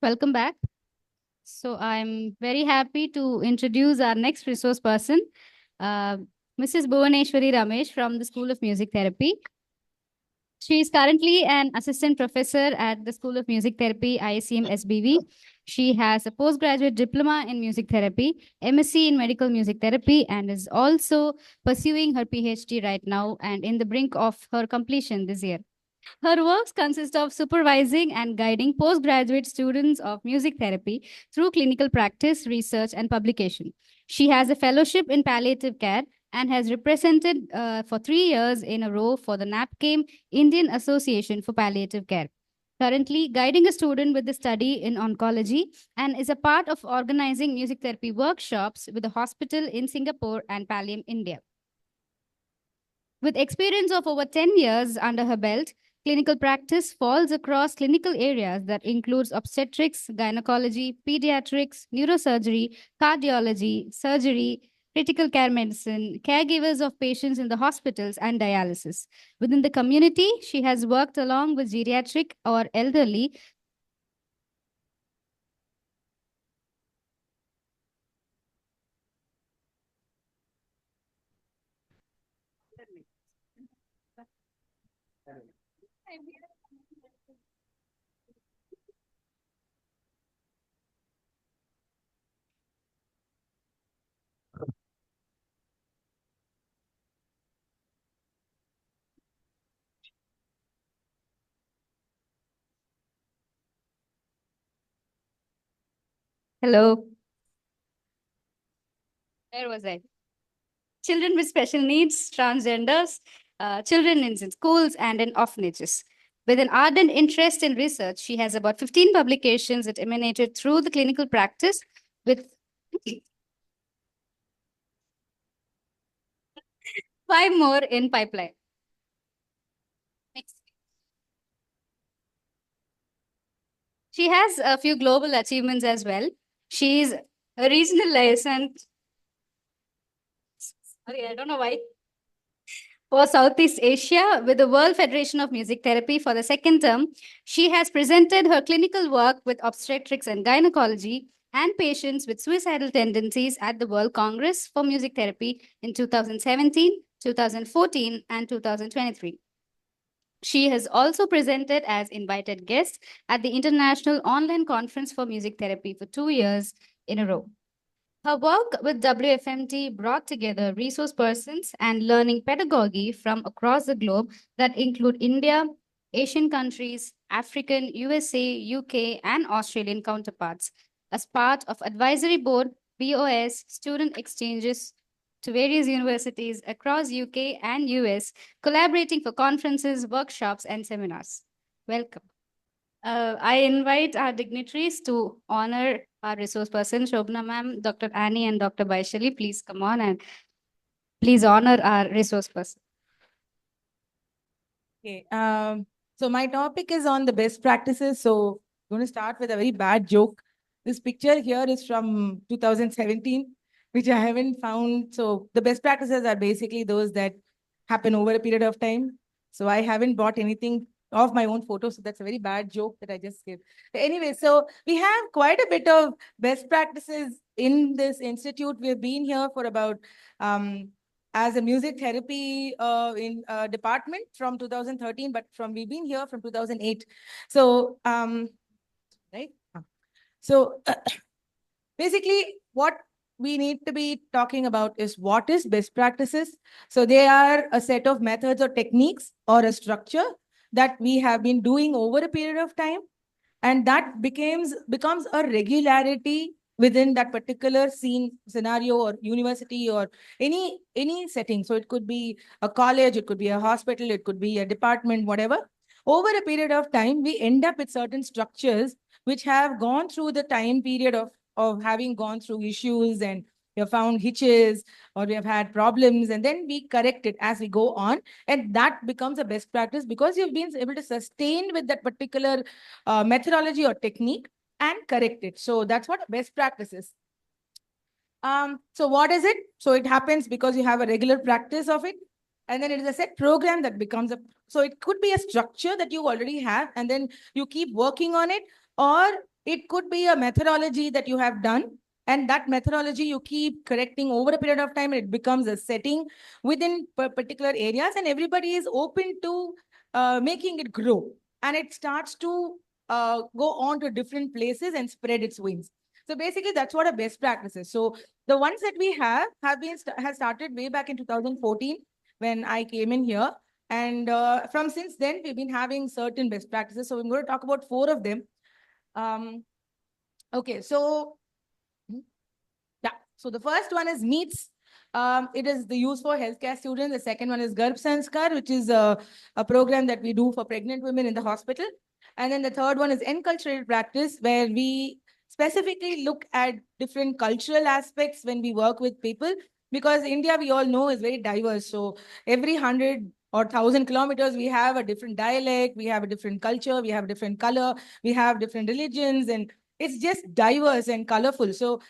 Welcome back. So I'm very happy to introduce our next resource person, uh, Mrs. Bhuvaneswari Ramesh from the School of Music Therapy. She is currently an assistant professor at the School of Music Therapy, ISCM SBV. She has a postgraduate diploma in music therapy, MSc in medical music therapy, and is also pursuing her PhD right now and in the brink of her completion this year. Her works consist of supervising and guiding postgraduate students of music therapy through clinical practice, research, and publication. She has a fellowship in palliative care and has represented for 3 years in a row for the NAPCAM Indian Association for Palliative Care. Currently guiding a student with the study in oncology and is a part of organizing music therapy workshops with a hospital in Singapore and Pallium, India. With experience of over 10 years under her belt, clinical practice falls across clinical areas that includes obstetrics, gynecology, pediatrics, neurosurgery, cardiology, surgery, critical care medicine, caregivers of patients in the hospitals, and dialysis. Within the community, she has worked along with geriatric or elderly. Hello, where was I? Children with special needs, transgenders, children in schools and in orphanages. With an ardent interest in research, she has about 15 publications that emanated through the clinical practice, with 5 more in pipeline. Next. She has a few global achievements as well. She is a regional liaison. Sorry, I don't know why. For Southeast Asia with the World Federation of Music Therapy for the second term. She has presented her clinical work with obstetrics and gynecology and patients with suicidal tendencies at the World Congress for Music Therapy in 2017, 2014, and 2023. She has also presented as invited guest at the International Online Conference for Music Therapy for 2 years in a row. Her work with WFMT brought together resource persons and learning pedagogy from across the globe that include India, Asian countries, African, USA, UK, and Australian counterparts. As part of advisory board, BOS, student exchanges to various universities across UK and US, collaborating for conferences, workshops, and seminars. Welcome. I invite our dignitaries to honor our resource person, Shobna ma'am, Dr. Annie, and Dr. Baishali. Please come on and please honor our resource person. Okay. So my topic is on the best practices. So I'm going to start with a very bad joke. This picture here is from 2017, which I haven't found. So the best practices are basically those that happen over a period of time. So I haven't bought anything of my own photos. So that's a very bad joke that I just gave. Anyway, so we have quite a bit of best practices in this institute. We've been here for about as a music therapy in department from 2013, but we've been here from 2008. So, right. So basically what we need to be talking about is what is best practices. So they are a set of methods or techniques or a structure that we have been doing over a period of time. And that becomes a regularity within that particular scenario or university or any setting. So it could be a college, it could be a hospital, it could be a department, whatever. Over a period of time, we end up with certain structures which have gone through the time period of having gone through issues, and we have found hitches or we have had problems, and then we correct it as we go on. And that becomes a best practice because you've been able to sustain with that particular methodology or technique and correct it. So that's what best practice is. So what is it? So it happens because you have a regular practice of it. And then it is a set program that becomes so it could be a structure that you already have, and then you keep working on it, or It could be a methodology that you have done, and that methodology you keep correcting over a period of time, and it becomes a setting within particular areas, and everybody is open to making it grow, and it starts to go on to different places and spread its wings. So basically, that's what a best practice is. So the ones that we have been has started way back in 2014 when I came in here, and from since then we've been having certain best practices. So I'm going to talk about four of them. Um, okay, so yeah. So the first one is meets. It is the use for healthcare students. The second one is Garbh Sanskar, which is a program that we do for pregnant women in the hospital. And then the third one is enculturated practice, where we specifically look at different cultural aspects when we work with people. Because India, we all know, is very diverse. So every 100 or 1,000 kilometers, we have a different dialect, we have a different culture, we have a different color, we have different religions, and it's just diverse and colorful. So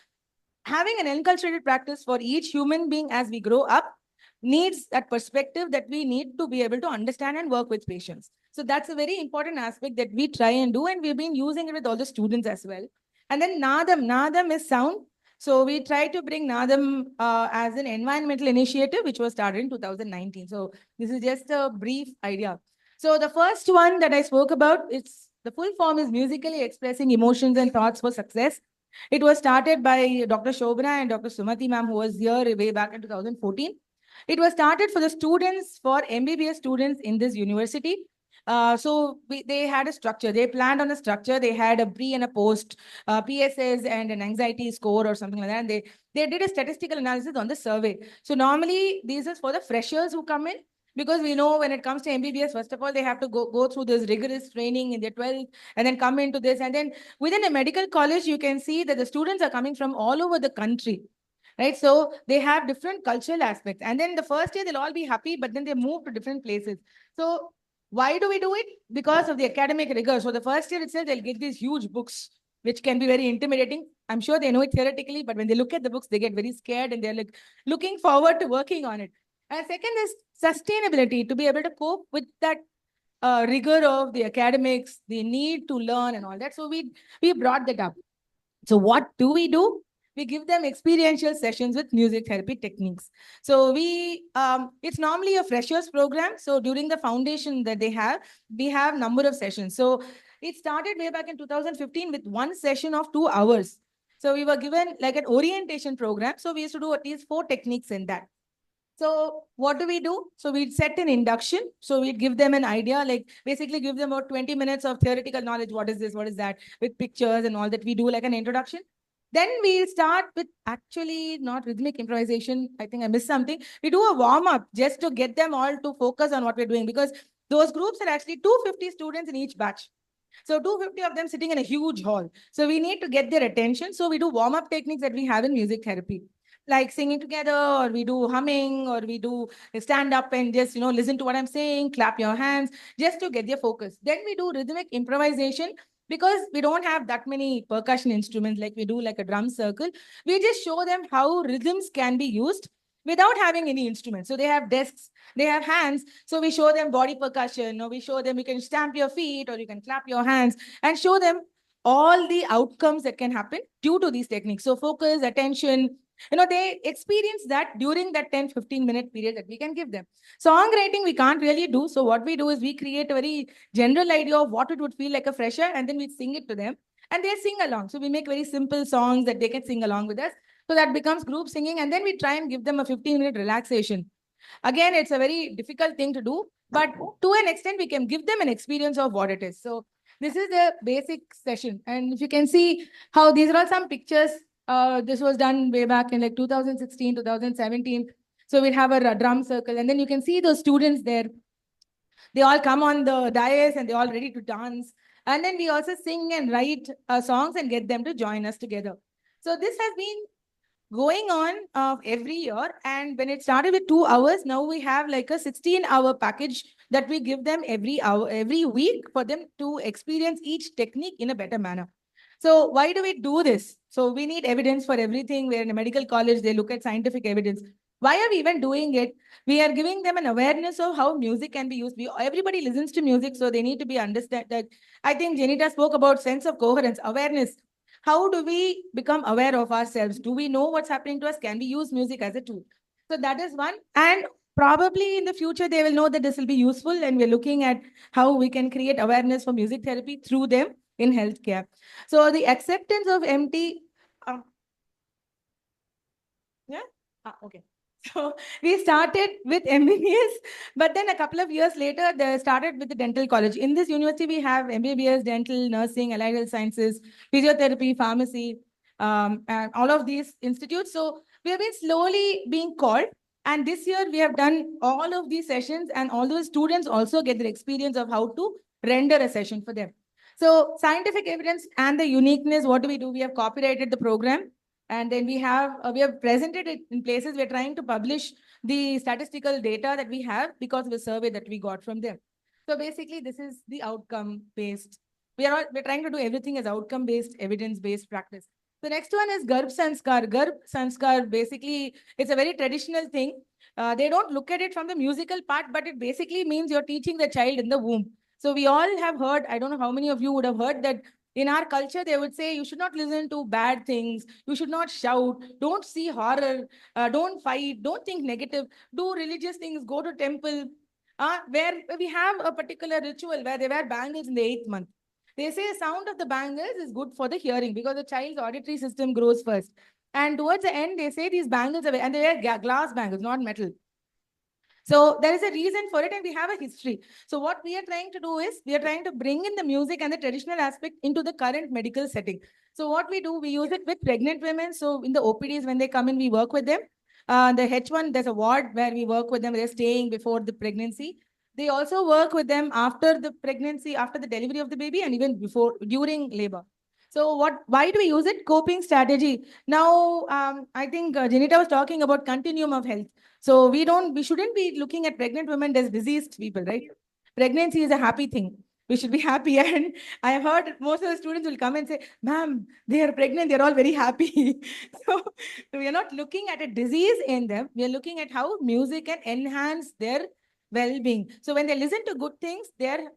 having an enculturated practice for each human being as we grow up needs that perspective that we need to be able to understand and work with patients. So that's a very important aspect that we try and do, and we've been using it with all the students as well. And then Nadam. Nadam is sound. So we try to bring Nadam as an environmental initiative, which was started in 2019. So this is just a brief idea. So the first one that I spoke about, it's the full form is musically expressing emotions and thoughts for success. It was started by Dr. Shobana and Dr. Sumati ma'am, who was here way back in 2014. It was started for the students, for MBBS students in this university. They had a structure. They planned on a structure. They had a pre and a post PSS and an anxiety score or something like that. And they did a statistical analysis on the survey. So normally, this is for the freshers who come in, because we know when it comes to MBBS, first of all, they have to go through this rigorous training in their 12th and then come into this. And then within a medical college, you can see that the students are coming from all over the country, right? So they have different cultural aspects. And then the first year, they'll all be happy, but then they move to different places. So why do we do it? Because of the academic rigor. So the first year itself, they'll get these huge books, which can be very intimidating. I'm sure they know it theoretically, but when they look at the books, they get very scared and they're like looking forward to working on it. And second is sustainability, to be able to cope with that rigor of the academics, the need to learn and all that. So we brought that up. So what do? We give them experiential sessions with music therapy techniques. So it's normally a freshers program. So during the foundation that they have, we have number of sessions. So it started way back in 2015 with one session of 2 hours. So we were given like an orientation program. So we used to do at least 4 techniques in that. So what do we do? So we'd set an induction. So we'd give them an idea, like basically give them about 20 minutes of theoretical knowledge. What is this? What is that? With pictures and all that. We do like an introduction. Then we start with actually not rhythmic improvisation. I think I missed something. We do a warm up just to get them all to focus on what we're doing, because those groups are actually 250 students in each batch. So 250 of them sitting in a huge hall. So we need to get their attention. So we do warm up techniques that we have in music therapy, like singing together, or we do humming, or we do stand up and just, listen to what I'm saying, clap your hands, just to get their focus. Then we do rhythmic improvisation, because we don't have that many percussion instruments like we do like a drum circle. We just show them how rhythms can be used without having any instruments. So they have desks, they have hands. So we show them body percussion, or we show them you can stamp your feet or you can clap your hands, and show them all the outcomes that can happen due to these techniques. So focus, attention, they experience that during that 10-15 minute period that we can give them. Songwriting, we can't really do. So what we do is we create a very general idea of what it would feel like a fresher, and then we sing it to them and they sing along. So we make very simple songs that they can sing along with us. So that becomes group singing. And then we try and give them a 15-minute relaxation. Again, it's a very difficult thing to do, but to an extent, we can give them an experience of what it is. So this is the basic session. And if you can see how these are all some pictures, this was done way back in like 2016, 2017. So we'd have a drum circle, and then you can see those students there. They all come on the dais and they're all ready to dance. And then we also sing and write songs and get them to join us together. So this has been going on every year. And when it started with 2 hours, now we have like a 16-hour package that we give them every hour, every week, for them to experience each technique in a better manner. So why do we do this? So we need evidence for everything. We're in a medical college, they look at scientific evidence. Why are we even doing it? We are giving them an awareness of how music can be used. Everybody listens to music, so they need to be understand that. I think Janita spoke about sense of coherence, awareness. How do we become aware of ourselves? Do we know what's happening to us? Can we use music as a tool? So that is one. And probably in the future, they will know that this will be useful. And we're looking at how we can create awareness for music therapy through them in healthcare. So the acceptance of MT. Yeah. Okay. So we started with MBBS, but then a couple of years later, they started with the dental college. In this university, we have MBBS, dental, nursing, allied health sciences, physiotherapy, pharmacy, and all of these institutes. So we have been slowly being called. And this year, we have done all of these sessions, and all those students also get the experience of how to render a session for them. So scientific evidence and the uniqueness, what do? We have copyrighted the program, and then we have presented it in places. We're trying to publish the statistical data that we have because of the survey that we got from them. So basically, this is the outcome based. We're trying to do everything as outcome based, evidence based practice. The next one is Garb Sanskar. Garb Sanskar, basically, it's a very traditional thing. They don't look at it from the musical part, but it basically means you're teaching the child in the womb. So we all have heard, I don't know how many of you would have heard that in our culture, they would say you should not listen to bad things, you should not shout, don't see horror, don't fight, don't think negative, do religious things, go to temple. Where we have a particular ritual where they wear bangles in the 8th month. They say sound of the bangles is good for the hearing because the child's auditory system grows first. And towards the end, they say these bangles are, and they wear glass bangles, not metal. So there is a reason for it, and we have a history. So what we are trying to do is we are trying to bring in the music and the traditional aspect into the current medical setting. So what we do, we use it with pregnant women. So in the OPDs, when they come in, we work with them. The H1, there's a ward where we work with them. They're staying before the pregnancy. They also work with them after the pregnancy, after the delivery of the baby, and even before, during labor. So why do we use it? Coping strategy. Now, I think Janita was talking about continuum of health. So we shouldn't be looking at pregnant women as diseased people, right? Pregnancy is a happy thing. We should be happy. And I have heard most of the students will come and say, ma'am, they are pregnant, they're all very happy. So we are not looking at a disease in them. We are looking at how music can enhance their well-being. So when they listen to good things, their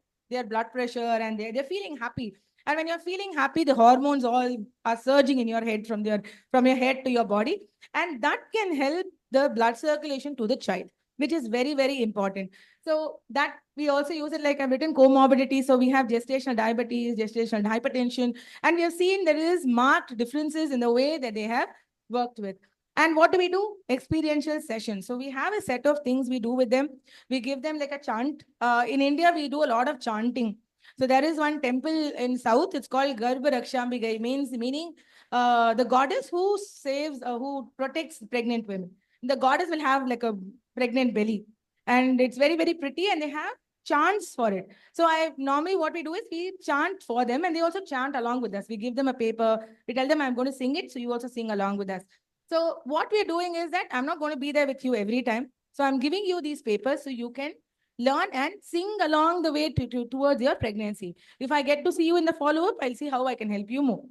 blood pressure and they're feeling happy. And when you're feeling happy, the hormones all are surging in your head from your head to your body. And that can help the blood circulation to the child, which is very, very important. So that we also use it, like I've written, comorbidity. So we have gestational diabetes, gestational hypertension, and we have seen there is marked differences in the way that they have worked with. And what do we do? Experiential sessions. So we have a set of things we do with them. We give them like a chant. In India, we do a lot of chanting. So there is one temple in South. It's called Garbha Rakshambigai, meaning the goddess who saves, who protects pregnant women. The goddess will have like a pregnant belly, and it's very, very pretty, and they have chants for it. So I normally what we do is we chant for them, and they also chant along with us. We give them a paper, we tell them I'm going to sing it, so you also sing along with us. So what we're doing is that I'm not going to be there with you every time. So I'm giving you these papers so you can learn and sing along the way towards your pregnancy. If I get to see you in the follow-up, I'll see how I can help you more.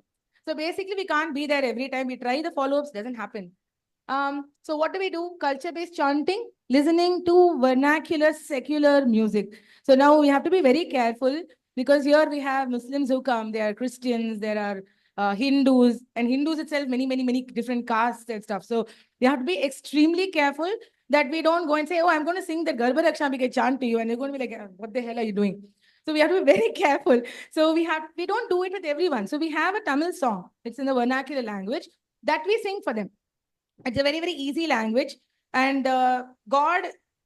So basically, we can't be there every time. We try the follow-ups, doesn't happen. So what do we do? Culture-based chanting, listening to vernacular secular music. So now we have to be very careful because here we have Muslims who come, there are Christians, there are Hindus, and Hindus itself, many, many, many different castes and stuff. So we have to be extremely careful that we don't go and say, oh, I'm going to sing the Garbha Rakshambikai chant to you, and you're going to be like, what the hell are you doing? So we have to be very careful. So we don't do it with everyone. So we have a Tamil song. It's in the vernacular language that we sing for them. It's a very, very easy language. And God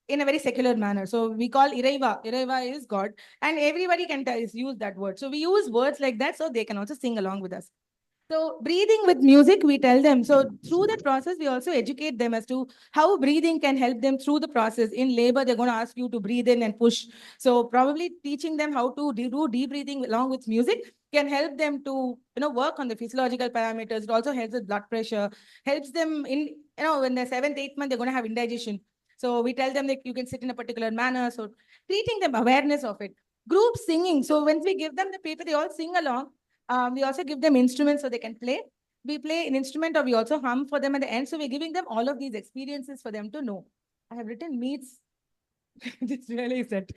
in a very secular manner. So we call Iraiva. Iraiva is God. And everybody can use that word. So we use words like that so they can also sing along with us. So breathing with music, we tell them. So through that process, we also educate them as to how breathing can help them through the process. In labor, they're going to ask you to breathe in and push. So probably teaching them how to do deep breathing along with music can help them to work on the physiological parameters. It also helps with blood pressure, helps them in in the 7th, 8th month, they're going to have indigestion. So we tell them that you can sit in a particular manner. So treating them awareness of it. Group singing. So once we give them the paper, they all sing along. We also give them instruments so they can play. we play an instrument or we also hum for them at the end. So we're giving them all of these experiences for them to know. I have written meets. Just realized that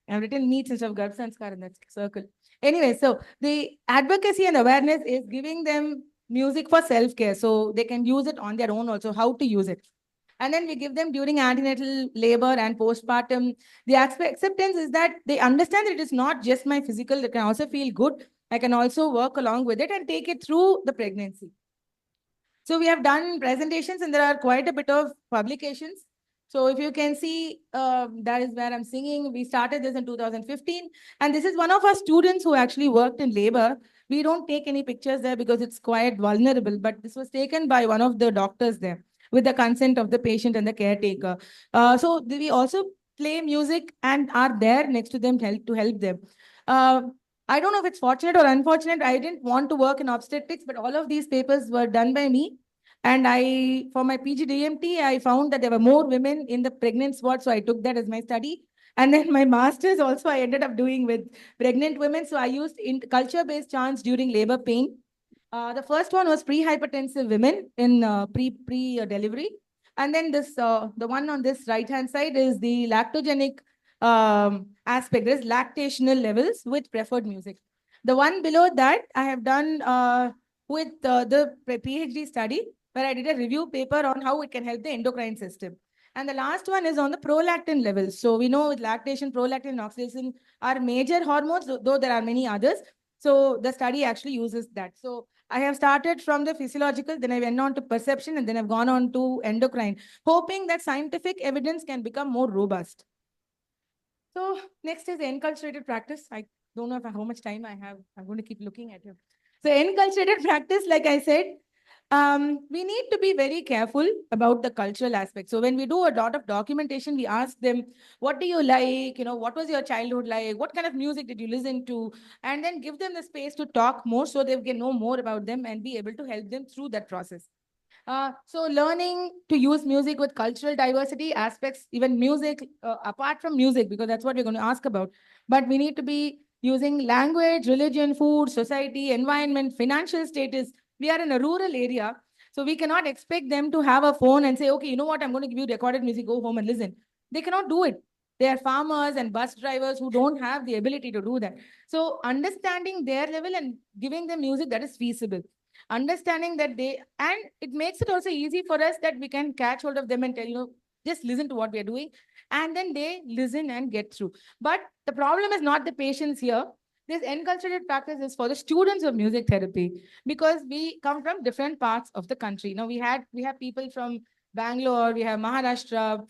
I've written meets instead of Garb Sanskar in that circle. Anyway, so the advocacy and awareness is giving them music for self-care. So they can use it on their own also, how to use it. And then we give them during antenatal labor and postpartum. The acceptance is that they understand that it is not just my physical, it can also feel good. I can also work along with it and take it through the pregnancy. So we have done presentations and there are quite a bit of publications. So if you can see, that is where I'm singing. We started this in 2015. And this is one of our students who actually worked in labor. We don't take any pictures there because it's quite vulnerable. But this was taken by one of the doctors there with the consent of the patient and the caretaker. So we also play music and are there next to them to help them. Uh, I don't know if it's fortunate or unfortunate. I didn't want to work in obstetrics, but all of these papers were done by me. And for my PGDMT, I found that there were more women in the pregnant ward. So I took that as my study. And then my master's also I ended up doing with pregnant women. So I used culture-based chants during labor pain. The first one was pre-hypertensive women in pre-delivery. And then the one on this right-hand side is the lactogenic aspect. There's lactational levels with preferred music. The one below that I have done with the PhD study where I did a review paper on how it can help the endocrine system. And the last one is on the prolactin levels. So we know with lactation, prolactin, and oxytocin are major hormones, though there are many others. So the study actually uses that. So I have started from the physiological, then I went on to perception, and then I've gone on to endocrine, hoping that scientific evidence can become more robust. So next is enculturated practice. I don't know how much time I have. I'm going to keep looking at you. So enculturated practice, like I said, we need to be very careful about the cultural aspect. So when we do a lot of documentation, we ask them, what do you like? What was your childhood like? What kind of music did you listen to? And then give them the space to talk more so they can know more about them and be able to help them through that process. So learning to use music with cultural diversity aspects, even music, apart from music, because that's what we're going to ask about. But we need to be using language, religion, food, society, environment, financial status. We are in a rural area, so we cannot expect them to have a phone and say, okay, you know what, I'm going to give you recorded music, go home and listen. They cannot do it. They are farmers and bus drivers who don't have the ability to do that. So understanding their level and giving them music that is feasible, understanding that and it makes it also easy for us that we can catch hold of them and tell, just listen to what we are doing, and then they listen and get through. But the problem is not the patients here. This enculturated practice is for the students of music therapy, because we come from different parts of the country. Now we have people from Bangalore, we have Maharashtra,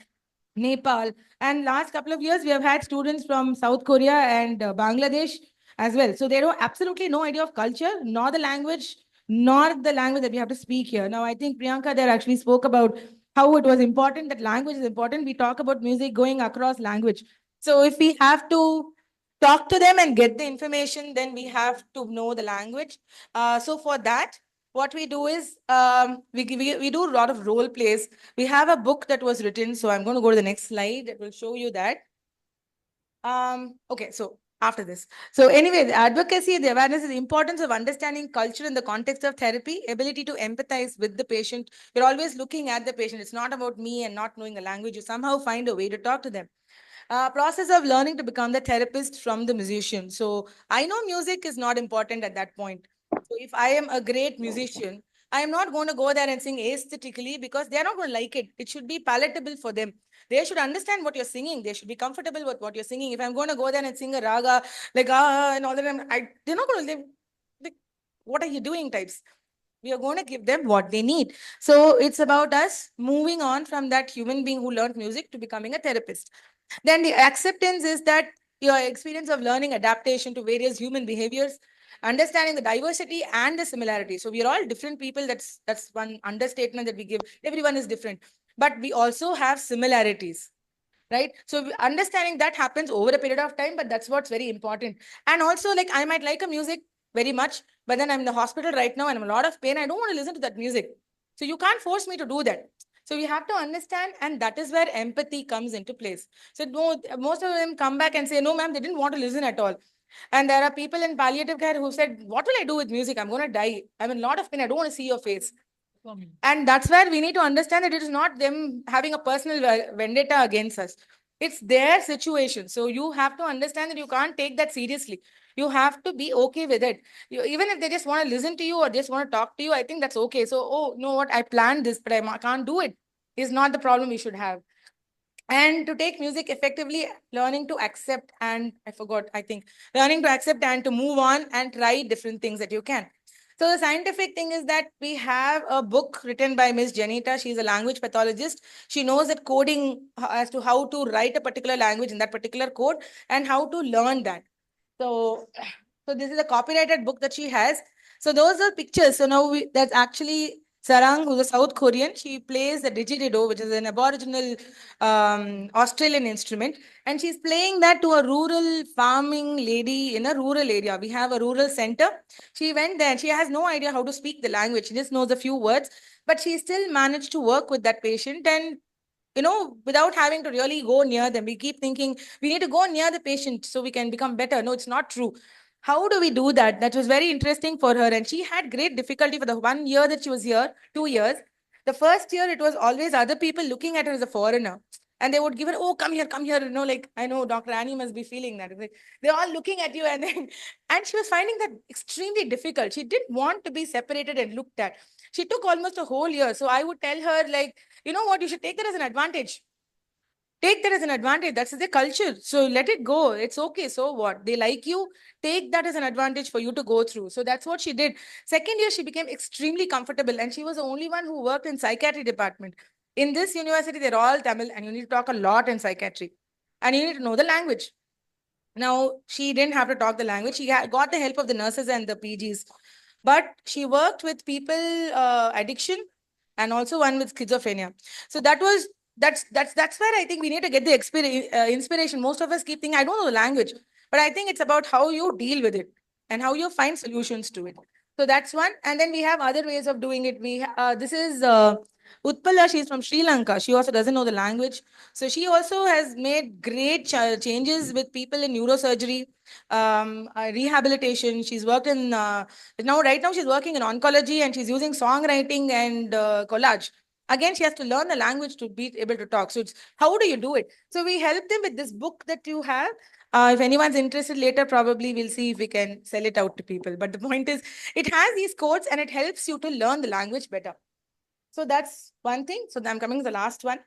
Nepal, and last couple of years we have had students from South Korea and Bangladesh as well. So they don't absolutely no idea of culture, nor the language that we have to speak here. Now I think Priyanka there actually spoke about how it was important that language is important. We talk about music going across language. So if we have to talk to them and get the information, then we have to know the language. So for that, what we do is we do a lot of role plays. We have a book that was written. So I'm going to go to the next slide that will show you that. Okay, so after this. So anyway, the advocacy, the awareness is the importance of understanding culture in the context of therapy, ability to empathize with the patient. You're always looking at the patient. It's not about me and not knowing the language. You somehow find a way to talk to them. Process of learning to become the therapist from the musician. So I know music is not important at that point. So if I am a great musician, I am not going to go there and sing aesthetically because they are not going to like it. It should be palatable for them. They should understand what you're singing. They should be comfortable with what you're singing. If I'm going to go there and sing a raga, like and all that, they're not going to live. Like, what are you doing? Types. We are going to give them what they need. So it's about us moving on from that human being who learned music to becoming a therapist. Then the acceptance is that your experience of learning adaptation to various human behaviors, understanding the diversity and the similarity. So we are all different people. That's one understatement that we give. Everyone is different, but we also have similarities, right? So understanding that happens over a period of time, but that's what's very important. And also, like, I might like a music very much, but then I'm in the hospital right now and I'm in a lot of pain. I don't want to listen to that music. So you can't force me to do that. So we have to understand, and that is where empathy comes into place. So no, most of them come back and say, no, ma'am, they didn't want to listen at all. And there are people in palliative care who said, what will I do with music? I'm going to die. I'm in a lot of pain. I don't want to see your face. And that's where we need to understand that it is not them having a personal vendetta against us. It's their situation. So you have to understand that you can't take that seriously. You have to be okay with it. Even if they just want to listen to you or just want to talk to you, I think that's okay. So, oh, you know what? I planned this, but I can't do it. Is not the problem we should have. And to take music effectively, learning to accept and I forgot, I think, learning to accept and to move on and try different things that you can. So the scientific thing is that we have a book written by Miss Janita. She's a language pathologist. She knows that coding as to how to write a particular language in that particular code and how to learn that. So, so this is a copyrighted book that she has. So those are pictures. So now that's actually Sarang, who's a South Korean. She plays the didgeridoo, which is an Aboriginal Australian instrument, and she's playing that to a rural farming lady in a rural area. We have a rural center. She went there. She has no idea how to speak the language. She just knows a few words, but she still managed to work with that patient and without having to really go near them. We keep thinking we need to go near the patient so we can become better. No, it's not true. How do we do that? That was very interesting for her. And she had great difficulty for the 1 year that she was here, 2 years. The first year, it was always other people looking at her as a foreigner. And they would give her, oh, come here. Like, I know Dr. Annie must be feeling that. They're all looking at you. And then, and she was finding that extremely difficult. She didn't want to be separated and looked at. She took almost a whole year. So I would tell her, like, you know what, you should take that as an advantage. Take that as an advantage. That's the culture. So let it go. It's okay. So what? They like you. Take that as an advantage for you to go through. So that's what she did. Second year, she became extremely comfortable. And she was the only one who worked in psychiatry department. In this university, they're all Tamil and you need to talk a lot in psychiatry. And you need to know the language. Now, she didn't have to talk the language. She got the help of the nurses and the PGs. But she worked with people addiction and also one with schizophrenia. So that's where I think we need to get the inspiration. Most of us keep thinking, I don't know the language, but I think it's about how you deal with it and how you find solutions to it. So that's one. And then we have other ways of doing it. This is Utpala. She's from Sri Lanka. She also doesn't know the language. So she also has made great changes with people in neurosurgery, rehabilitation. She's worked in right now she's working in oncology and she's using songwriting and collage. Again, she has to learn the language to be able to talk. So it's how do you do it? So we help them with this book that you have. If anyone's interested later, probably we'll see if we can sell it out to people. But the point is, it has these codes and it helps you to learn the language better. So that's one thing. So I'm coming to the last one.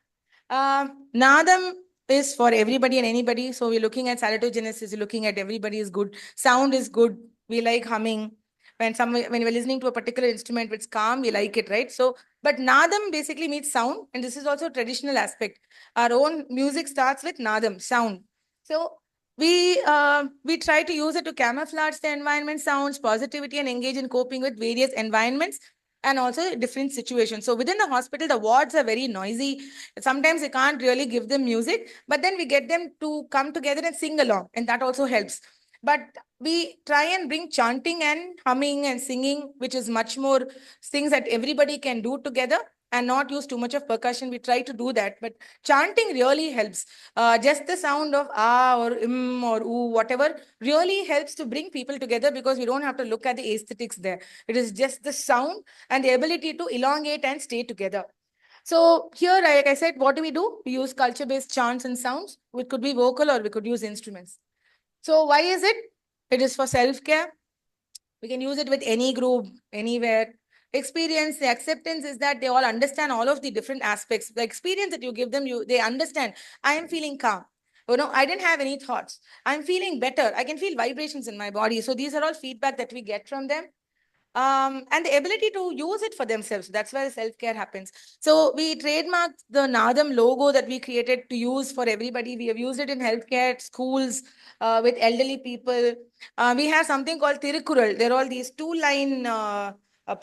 Nadam is for everybody and anybody. So we're looking at salutogenesis, we're looking at everybody is good. Sound is good. We like humming. When we're listening to a particular instrument which is calm, we like it, right? So, but Nadam basically means sound, and this is also a traditional aspect. Our own music starts with Nadam, sound. So we try to use it to camouflage the environment sounds, positivity, and engage in coping with various environments and also different situations. So within the hospital, the wards are very noisy. Sometimes we can't really give them music, but then we get them to come together and sing along, and that also helps. But we try and bring chanting and humming and singing, which is much more things that everybody can do together and not use too much of percussion. We try to do that, but chanting really helps. Just the sound of ah or or oo, whatever, really helps to bring people together because we don't have to look at the aesthetics there. It is just the sound and the ability to elongate and stay together. So here, like I said, what do? We use culture-based chants and sounds. It could be vocal or we could use instruments. So why is it? It is for self-care. We can use it with any group, anywhere. Experience, the acceptance is that they all understand all of the different aspects. The experience that you give them, they understand. I am feeling calm. I didn't have any thoughts. I'm feeling better. I can feel vibrations in my body. So these are all feedback that we get from them. And the ability to use it for themselves. That's where self-care happens. So we trademarked the Nadam logo that we created to use for everybody. We have used it in healthcare, schools, with elderly people. We have something called Tirukural. There are all these two-line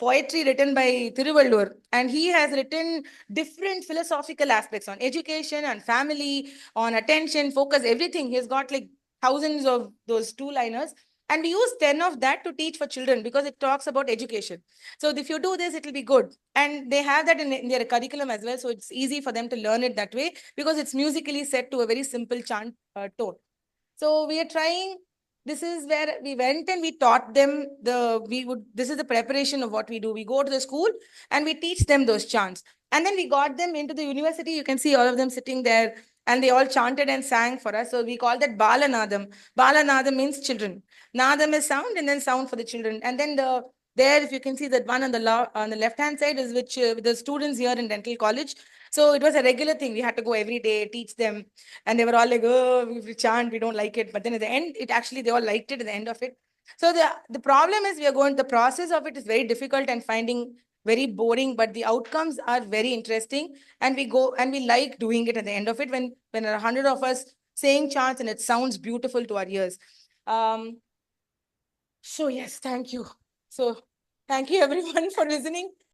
poetry written by Thiruvalur. And he has written different philosophical aspects on education, on family, on attention, focus, everything. He's got like thousands of those two-liners. And we use 10 of that to teach for children because it talks about education. So if you do this, it will be good. And they have that in their curriculum as well. So it's easy for them to learn it that way because it's musically set to a very simple chant tone. So we are trying this is where we went and we taught them this is the preparation of what we do. We go to the school and we teach them those chants. And then we got them into the university. You can see all of them sitting there and they all chanted and sang for us. So we call that Balanadam. Balanadam means children. Nadam is sound and then sound for the children. And then there, if you can see that one on on the left hand side is which the students here in dental college. So it was a regular thing. We had to go every day, teach them. And they were all like, oh, we chant, we don't like it. But then at the end, they all liked it at the end of it. So the problem is the process of it is very difficult and finding very boring, but the outcomes are very interesting. And we go and we like doing it at the end of it when there are 100 of us saying chants and it sounds beautiful to our ears. Um, so yes, thank you. So thank you everyone for listening.